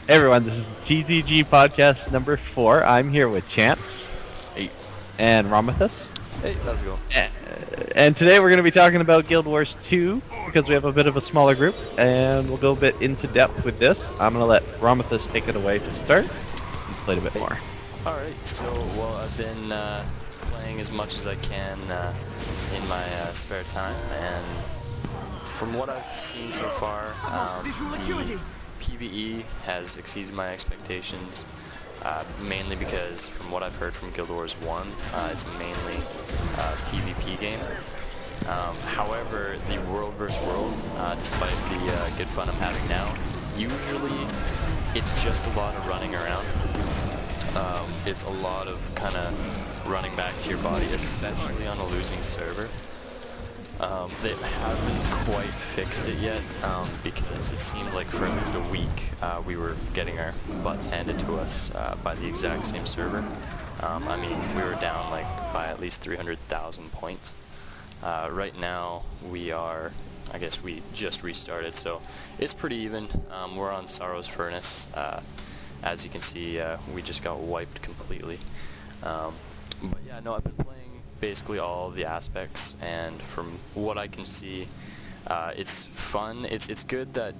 Hey everyone, this is TZG podcast number 4. I'm here with Chance. Hey. And Ramathus. Hey, how's it going? And today we're going to be talking about Guild Wars 2 because we have a bit of a smaller group and we'll go a bit into depth with this. I'm going to let Ramathus take it away to start. He's played a bit more. Alright, so, I've been playing as much as I can in my spare time, and from what I've seen so far, the PvE has exceeded my expectations, mainly because from what I've heard from Guild Wars 1, it's mainly a PvP game. However, the world vs. world, despite the good fun I'm having now, usually it's just a lot of running around. It's a lot of kind of running back to your body, especially on a losing server. They haven't quite fixed it yet, because it seemed like for at least a week we were getting our butts handed to us by the exact same server. I mean, we were down like by at least 300,000 points. Right now we are, I guess we just restarted, so it's pretty even. We're on Sorrow's Furnace. As you can see, we just got wiped completely. But yeah, no, I've been playing basically all of the aspects, and from what I can see, it's fun. It's good that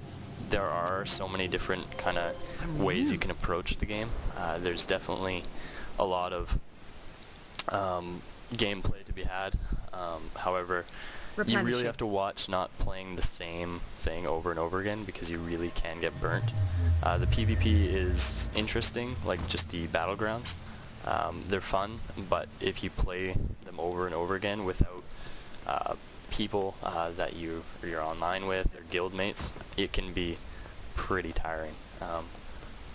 there are so many different kind of ways you can approach the game. There's definitely a lot of gameplay to be had. However, you really have to watch not playing the same thing over and over again, because you really can get burnt. The PvP is interesting, like just the battlegrounds. They're fun, but if you play them over and over again without people that you're online with, or guild mates, it can be pretty tiring.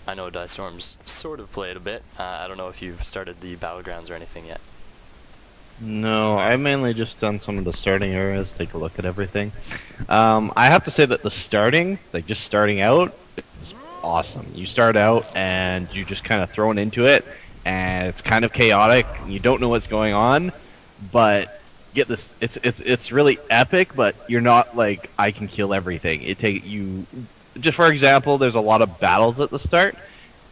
I know Dice Storm's sort of played a bit. I don't know if you've started the battlegrounds or anything yet. No, I mainly just done some of the starting areas, take a look at everything. I have to say that the starting, like just starting out, is awesome. You start out and you just kind of thrown into it, and it's kind of chaotic. You don't know what's going on, but get this, it's really epic. But you're not like, I can kill everything. Just for example, there's a lot of battles at the start,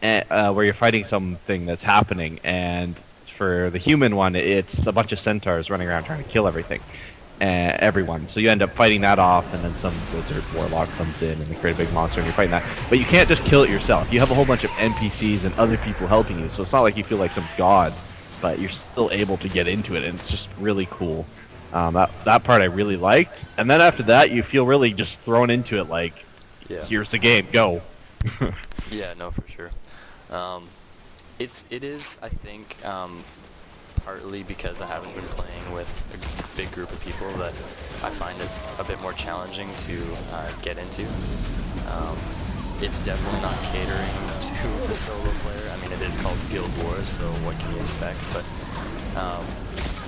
where you're fighting something that's happening, and for the human one, it's a bunch of centaurs running around trying to kill everyone. So you end up fighting that off, and then some wizard warlock comes in, and they create a big monster, and you're fighting that. But you can't just kill it yourself. You have a whole bunch of NPCs and other people helping you, so it's not like you feel like some god, but you're still able to get into it, and it's just really cool. That part I really liked. And then after that, you feel really just thrown into it, like, yeah, here's the game, go. Yeah, no, for sure. It is, I think, partly because I haven't been playing with a big group of people, that I find it a bit more challenging to get into. It's definitely not catering to the solo player. I mean, it is called Guild Wars, so what can you expect? But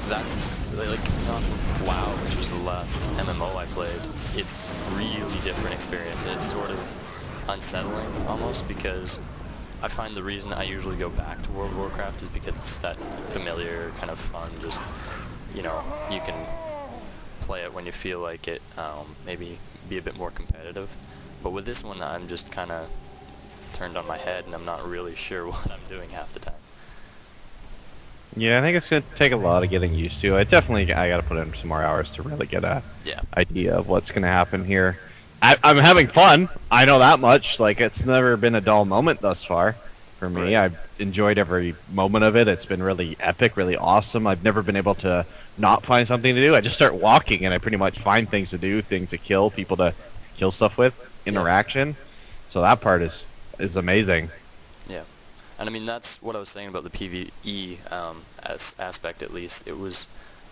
that's, like, coming off of WoW, which was the last MMO I played, it's really different experience, and it's sort of unsettling, almost, because I find the reason I usually go back to World of Warcraft is because it's that familiar kind of fun, just, you know, you can play it when you feel like it, maybe be a bit more competitive. But with this one, I'm just kind of turned on my head, and I'm not really sure what I'm doing half the time. Yeah, I think it's going to take a lot of getting used to. I got to put in some more hours to really get a idea of what's going to happen here. I'm having fun. I know that much. Like, it's never been a dull moment thus far for me. Right. I've enjoyed every moment of it. It's been really epic, really awesome. I've never been able to not find something to do. I just start walking, and I pretty much find things to do, things to kill, people to kill stuff with, interaction. Yeah. So that part is amazing. Yeah. And I mean, that's what I was saying about the PvE aspect, at least.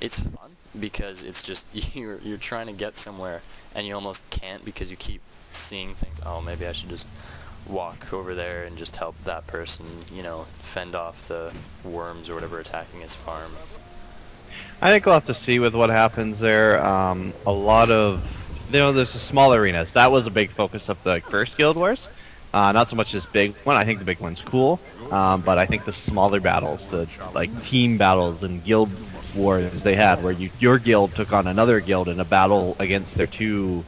It's fun because it's just you're trying to get somewhere, and you almost can't because you keep seeing things. Oh, maybe I should just walk over there and just help that person, you know, fend off the worms or whatever attacking his farm. I think we'll have to see with what happens there. A lot of, there's a small arenas. That was a big focus of the first Guild Wars. Not so much this big one. I think the big one's cool, but I think the smaller battles, the like team battles and guild wars they had, where your guild took on another guild in a battle against their two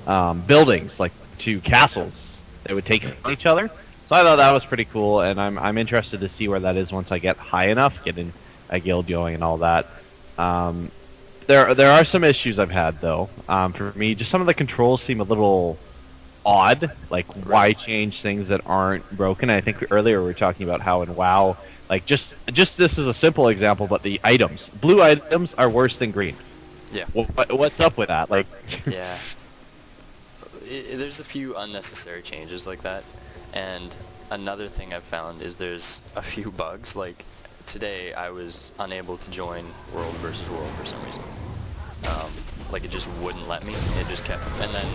buildings, like two castles. They would take on each other. So I thought that was pretty cool, and I'm interested to see where that is once I get high enough, get in a guild going and all that. Um, there are some issues I've had though. For me, just some of the controls seem a little odd. Like, why Right. change things that aren't broken? I think earlier we were talking about how in WoW, like just this is a simple example, but the items, blue items are worse than green. Yeah. What's up with that? Like, Yeah. There's a few unnecessary changes like that, and another thing I've found is there's a few bugs. Like today, I was unable to join World versus World for some reason. Like it just wouldn't let me. It just kept, and then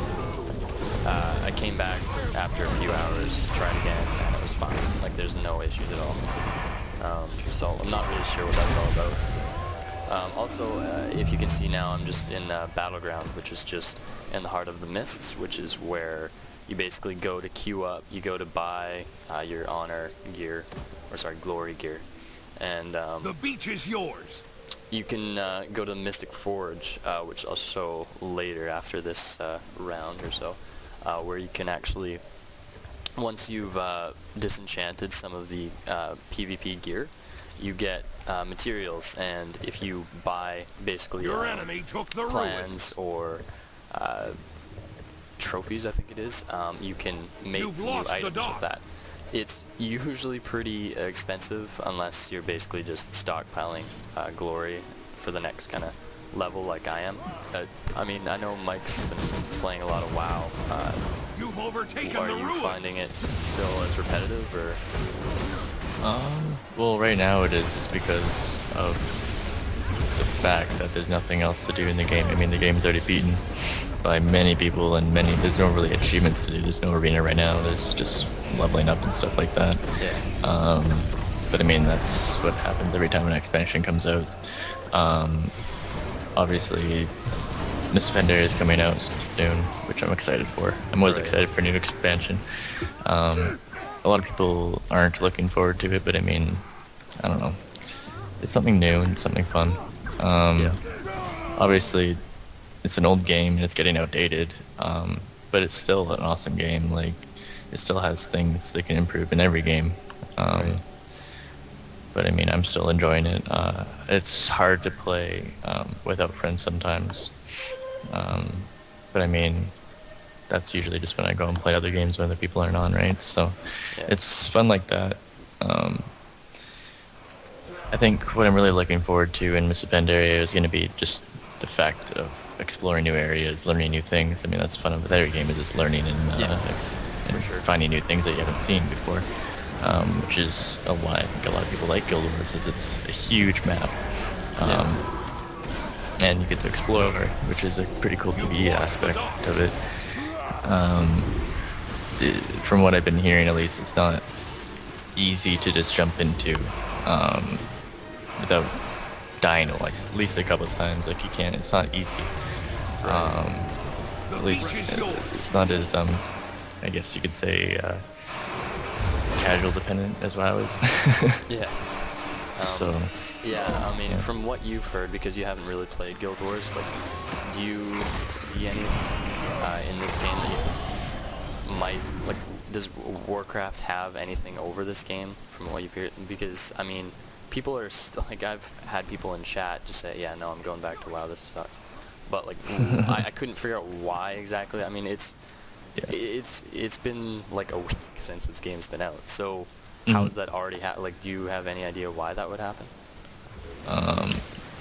I came back after a few hours, tried again, and it was fine. Like there's no issues at all. So I'm not really sure what that's all about. Also, if you can see now, I'm just in Battleground, which is just in the heart of the Mists, which is where you basically go to queue up, you go to buy your honor gear, or sorry, glory gear, and The beach is yours. you can go to Mystic Forge, which I'll show later after this round or so, where you can actually, once you've disenchanted some of the PvP gear, you get materials, and if you buy basically Your enemy took the plans or trophies, I think it is, you can make You've new lost the items dock. with that. It's usually pretty expensive unless you're basically just stockpiling glory for the next kind of level like I am. I mean, I know Mike's been playing a lot of WoW. You've overtaken Are the you ruin. finding it still as repetitive, or? Well, right now it is just because of the fact that there's nothing else to do in the game. I mean, the game's already beaten by many people, and there's no really achievements to do. There's no arena right now. There's just leveling up and stuff like that. Yeah. But I mean, that's what happens every time an expansion comes out. Obviously, Miss Pandaria is coming out soon, which I'm excited for. I'm always Right. excited for new expansion. A lot of people aren't looking forward to it, but I mean, I don't know. It's something new and something fun. Yeah. Obviously, it's an old game and it's getting outdated, but it's still an awesome game. Like, it still has things that can improve in every game. But I mean, I'm still enjoying it. It's hard to play without friends sometimes. But I mean, that's usually just when I go and play other games when other people aren't on, right? So Yeah. it's fun like that. I think what I'm really looking forward to in Miss Pandaria is going to be just the fact of exploring new areas, learning new things. I mean, that's fun with every game, is just learning and, Yeah, and for sure. finding new things that you haven't seen before. Which is why I think a lot of people like Guild Wars, is it's a huge map. And you get to explore, which is a pretty cool PvE aspect of it. From what I've been hearing, at least, it's not easy to just jump into without dying at least a couple of times. Like, you can't. It's not easy. The At least beach is yours. it's not as I guess you could say casual dependent as what I was. Yeah. So Yeah, I mean, Yeah. from what you've heard, because you haven't really played Guild Wars, like, do you see anything in this game that you might, like, does Warcraft have anything over this game from what you've heard? Because, I mean, people are still, like, I've had people in chat just say, yeah, no, I'm going back to WoW, this sucks. But, like, I couldn't figure out why exactly. I mean, it's been, like, a week since this game's been out, so how is that already like, do you have any idea why that would happen?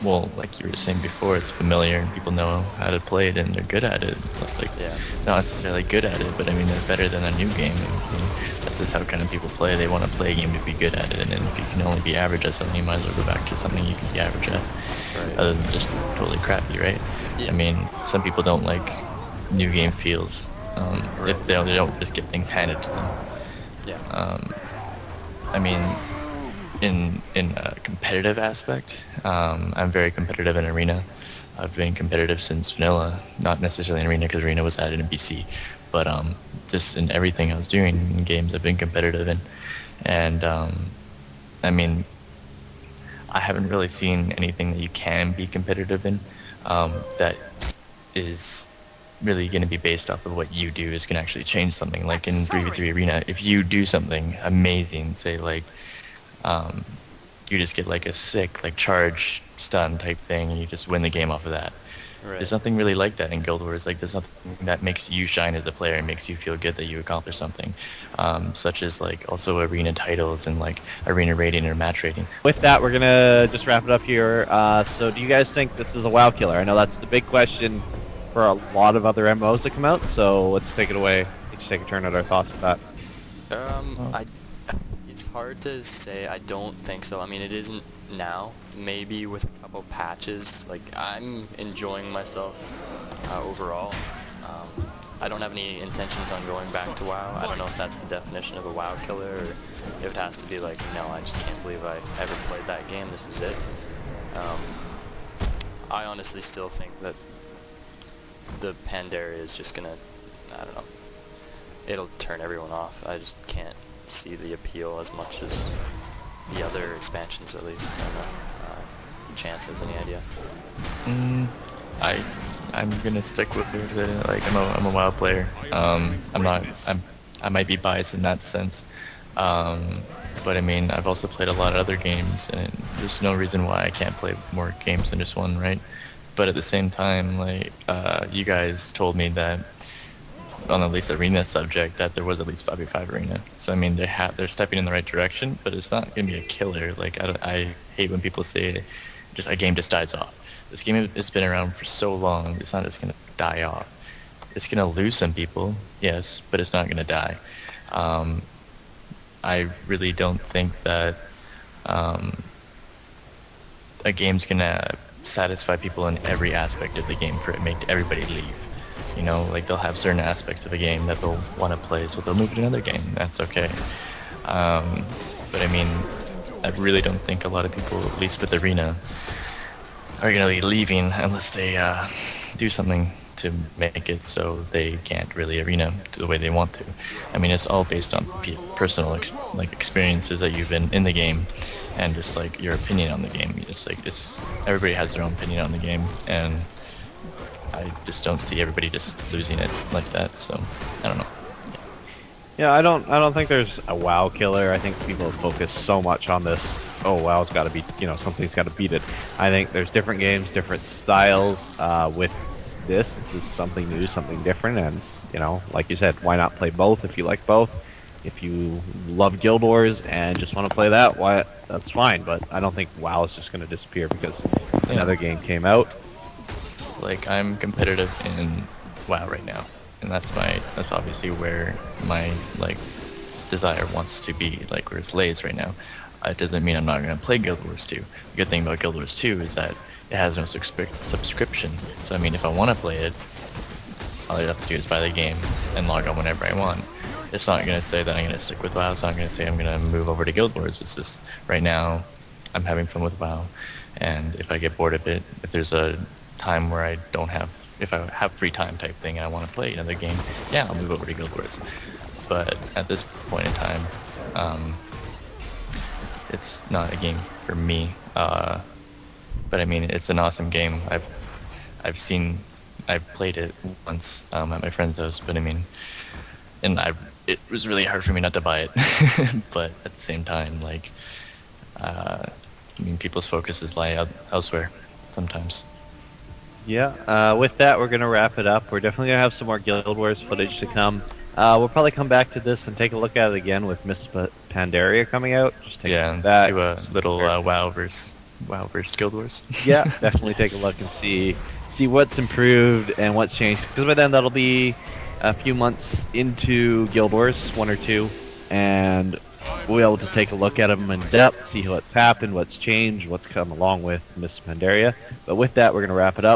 well, like you were saying before, it's familiar and people know how to play it and they're good at it. Like, Yeah. not necessarily good at it, but I mean, they're better than a new game. And that's just how kind of people play. They want to play a game to be good at it, and then if you can only be average at something, you might as well go back to something you can be average at, Right. other than just totally crappy, right? Yeah. I mean, some people don't like new game feels. If they don't just get things handed to them. Yeah. I mean, in a competitive aspect, I'm very competitive in Arena. I've been competitive since Vanilla, not necessarily in Arena because Arena was added in BC, but just in everything I was doing in games, I've been competitive in. And I mean, I haven't really seen anything that you can be competitive in that is really going to be based off of what you do is going to actually change something. Like in 3v3 Arena, if you do something amazing, say like you just get like a sick like charge stun type thing and you just win the game off of that. Right. There's nothing really like that in Guild Wars. Like there's nothing that makes you shine as a player and makes you feel good that you accomplished something, such as like also arena titles and like arena rating or match rating. With that, we're gonna just wrap it up here. So do you guys think this is a WoW killer? I know that's the big question for a lot of other MMOs that come out, so let's take it away. Let's take a turn at our thoughts with that. It's hard to say. I don't think so. I mean, it isn't now. Maybe with a couple patches. Like, I'm enjoying myself overall. I don't have any intentions on going back to WoW. I don't know if that's the definition of a WoW killer, or if it has to be like, no, I just can't believe I ever played that game. This is it. I honestly still think that the Pandaria is just gonna, I don't know, it'll turn everyone off. I just can't see the appeal as much as the other expansions, at least. I don't know. Chance has any idea? I'm gonna stick with it. Like I'm a WoW player. I might be biased in that sense. But I mean, I've also played a lot of other games, and there's no reason why I can't play more games than just one, right? But at the same time, like you guys told me that on at least arena subject that there was at least 5v5 arena. So I mean, they're stepping in the right direction, but it's not gonna be a killer. Like I hate when people say just a game just dies off. This game has been around for so long. It's not just gonna die off. It's gonna lose some people, yes, but it's not gonna die. I really don't think that a game's gonna satisfy people in every aspect of the game for it to make everybody leave. You know, like they'll have certain aspects of a game that they'll want to play, so they'll move to another game. That's okay. But I mean, I really don't think a lot of people, at least with Arena, are going to be leaving unless they do something to make it so they can't really Arena the way they want to. I mean, it's all based on personal experiences that you've been in the game, and just like your opinion on the game. It's everybody has their own opinion on the game, and I just don't see everybody just losing it like that. So I don't know. Yeah, I don't think there's a WoW killer. I think people focus so much on this. Oh, WoW's got to be, something's got to beat it. I think there's different games, different styles. With this is something new, something different, and like you said, why not play both if you like both? If you love Guild Wars and just want to play that, why? That's fine. But I don't think WoW is just going to disappear because another game came out. Like I'm competitive in WoW right now, and that's obviously where my desire wants to be, like where it's lays right now. It doesn't mean I'm not going to play Guild Wars 2. The good thing about Guild Wars 2 is that it has no subscription. So I mean, if I want to play it, all I have to do is buy the game and log on whenever I want. It's not going to say that I'm going to stick with WoW. It's not going to say I'm going to move over to Guild Wars. It's just right now I'm having fun with WoW, and if I get bored of it, if there's a time where if I have free time type thing and I want to play another game, yeah, I'll move over to Guild Wars. But at this point in time, it's not a game for me. But I mean, it's an awesome game. I've played it once at my friend's house, but I mean, it was really hard for me not to buy it. But at the same time, I mean, people's focuses lie elsewhere sometimes. Yeah, with that, we're going to wrap it up. We're definitely going to have some more Guild Wars footage to come. We'll probably come back to this and take a look at it again with Miss Pandaria coming out. Just take a look at that. Do a little WoW versus Guild Wars. Yeah, definitely take a look and see what's improved and what's changed. Because by then, that'll be a few months into Guild Wars, 1 or 2, and we'll be able to take a look at them in depth, see what's happened, what's changed, what's come along with Miss Pandaria. But with that, we're going to wrap it up.